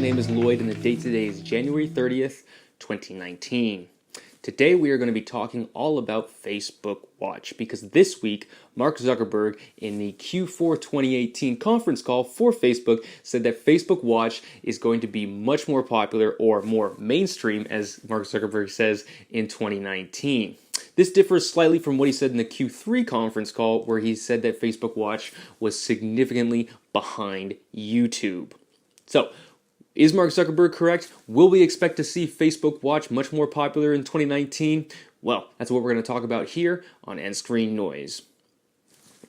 name is Lloyd and the date today is January 30th, 2019. Today we are going to be talking all about Facebook Watch because this week Mark Zuckerberg in the Q4 2018 conference call for Facebook said that Facebook Watch is going to be much more popular or more mainstream, as Mark Zuckerberg says, in 2019. This differs slightly from what he said in the Q3 conference call where he said that Facebook Watch was significantly behind YouTube. So, is Mark Zuckerberg correct? Will we expect to see Facebook Watch much more popular in 2019? Well, that's what we're going to talk about here on End Screen Noise.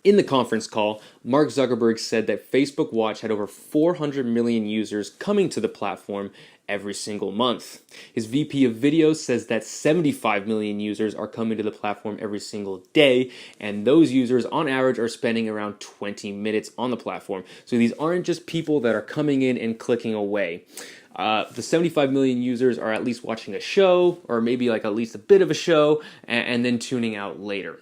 In the conference call, Mark Zuckerberg said that Facebook Watch had over 400 million users coming to the platform every single month. His VP of Video says that 75 million users are coming to the platform every single day, and those users on average are spending around 20 minutes on the platform. So these aren't just people that are coming in and clicking away. The 75 million users are at least watching a show, or maybe like at least a bit of a show, and then tuning out later.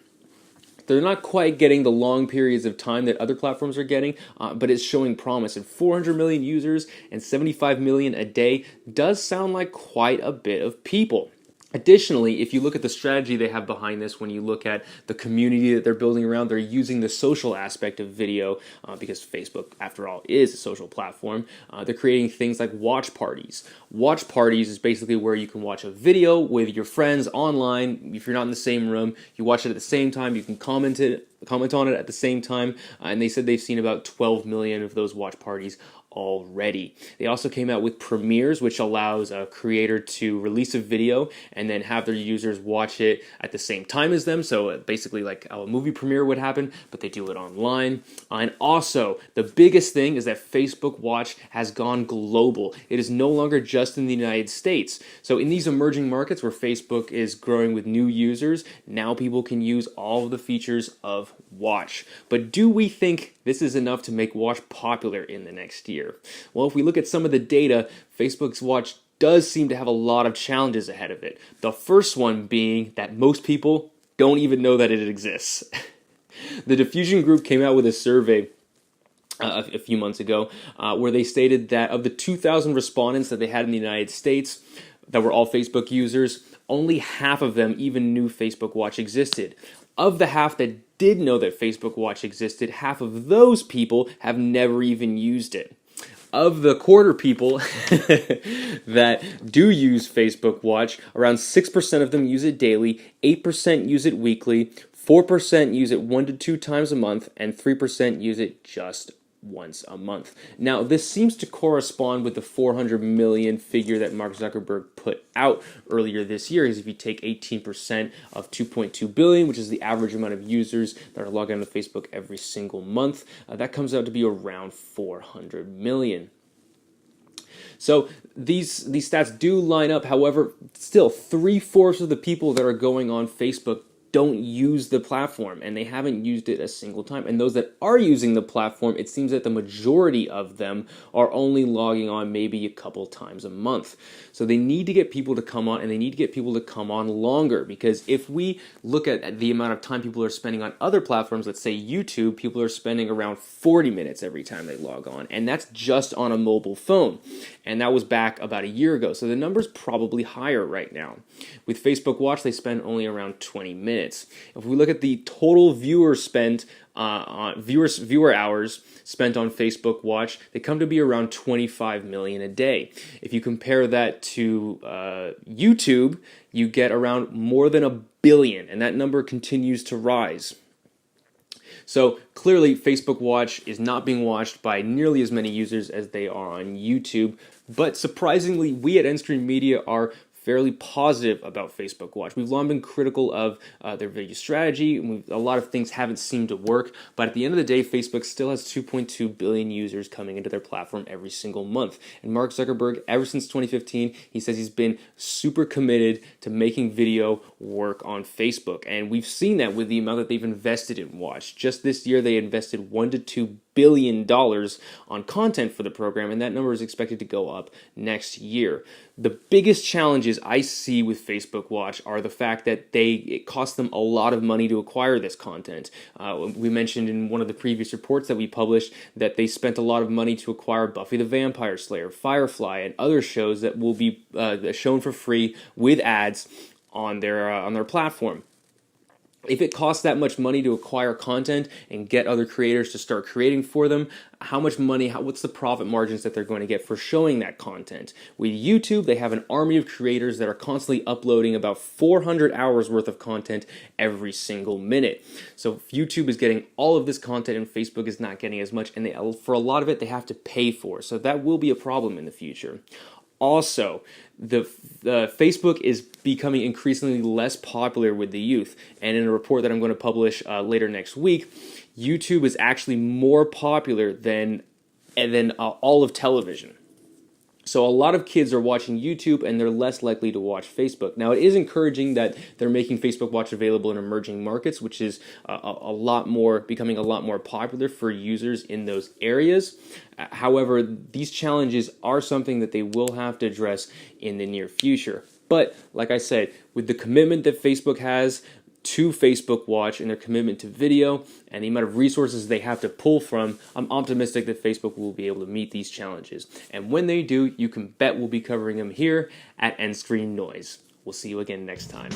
They're not quite getting the long periods of time that other platforms are getting, but it's showing promise. And 400 million users and 75 million a day does sound like quite a bit of people. Additionally, if you look at the strategy they have behind this, when you look at the community that they're building around, they're using the social aspect of video because Facebook, after all, is a social platform. They're creating things like watch parties. Watch parties is basically where you can watch a video with your friends online. If you're not in the same room, you watch it at the same time. You can comment on it at the same time. And they said they've seen about 12 million of those watch parties already. They also came out with premieres, which allows a creator to release a video and then have their users watch it at the same time as them. So basically like how a movie premiere would happen, but they do it online. And also, the biggest thing is that Facebook Watch has gone global. It is no longer just in the United States. So in these emerging markets where Facebook is growing with new users, now people can use all of the features of Watch. But do we think this is enough to make Watch popular in the next year? Well, if we look at some of the data, Facebook's Watch does seem to have a lot of challenges ahead of it. The first one being that most people don't even know that it exists. The Diffusion Group came out with a survey a few months ago where they stated that of the 2,000 respondents that they had in the United States that were all Facebook users, only half of them even knew Facebook Watch existed. Of the half that did know that Facebook Watch existed, half of those people have never even used it. Of the quarter people that do use Facebook Watch, around 6% of them use it daily, 8% use it weekly, 4% use it 1 to 2 times a month, and 3% use it just once a month. Now, this seems to correspond with the 400 million figure that Mark Zuckerberg put out earlier this year. Because if you take 18% of 2.2 billion, which is the average amount of users that are logged onto Facebook every single month, that comes out to be around 400 million. So these stats do line up. However, still 3/4 of the people that are going on Facebook don't use the platform, and they haven't used it a single time. And those that are using the platform, it seems that the majority of them are only logging on maybe a couple times a month. So they need to get people to come on, and they need to get people to come on longer, because if we look at the amount of time people are spending on other platforms, let's say YouTube, people are spending around 40 minutes every time they log on, and that's just on a mobile phone. And that was back about a year ago, so the number's probably higher right now. With Facebook Watch, they spend only around 20 minutes. If we look at the total viewer hours spent on Facebook Watch, they come to be around 25 million a day. If you compare that to YouTube, you get around more than 1 billion, and that number continues to rise. So clearly, Facebook Watch is not being watched by nearly as many users as they are on YouTube. But surprisingly, we at Endscreen Media are fairly positive about Facebook Watch. We've long been critical of their video strategy, and a lot of things haven't seemed to work, but at the end of the day, Facebook still has 2.2 billion users coming into their platform every single month. And Mark Zuckerberg, ever since 2015, he says he's been super committed to making video work on Facebook, and we've seen that with the amount that they've invested in Watch. Just this year, they invested $1 to $2 billion on content for the program, and that number is expected to go up next year. The biggest challenges I see with Facebook Watch are the fact that it costs them a lot of money to acquire this content. We mentioned in one of the previous reports that we published that they spent a lot of money to acquire Buffy the Vampire Slayer, Firefly, and other shows that will be shown for free with ads on their platform. If it costs that much money to acquire content and get other creators to start creating for them, how much money, what's the profit margins that they're going to get for showing that content? With YouTube, they have an army of creators that are constantly uploading about 400 hours worth of content every single minute. So YouTube is getting all of this content and Facebook is not getting as much, and for a lot of it, they have to pay for. So that will be a problem in the future. Also, the Facebook is becoming increasingly less popular with the youth, and in a report that I'm going to publish later next week, YouTube is actually more popular than all of television. So a lot of kids are watching YouTube and they're less likely to watch Facebook. Now, it is encouraging that they're making Facebook Watch available in emerging markets, which is becoming a lot more popular for users in those areas. However, these challenges are something that they will have to address in the near future. But like I said, with the commitment that Facebook has to Facebook Watch and their commitment to video and the amount of resources they have to pull from, I'm optimistic that Facebook will be able to meet these challenges. And when they do, you can bet we'll be covering them here at End Screen Noise. We'll see you again next time.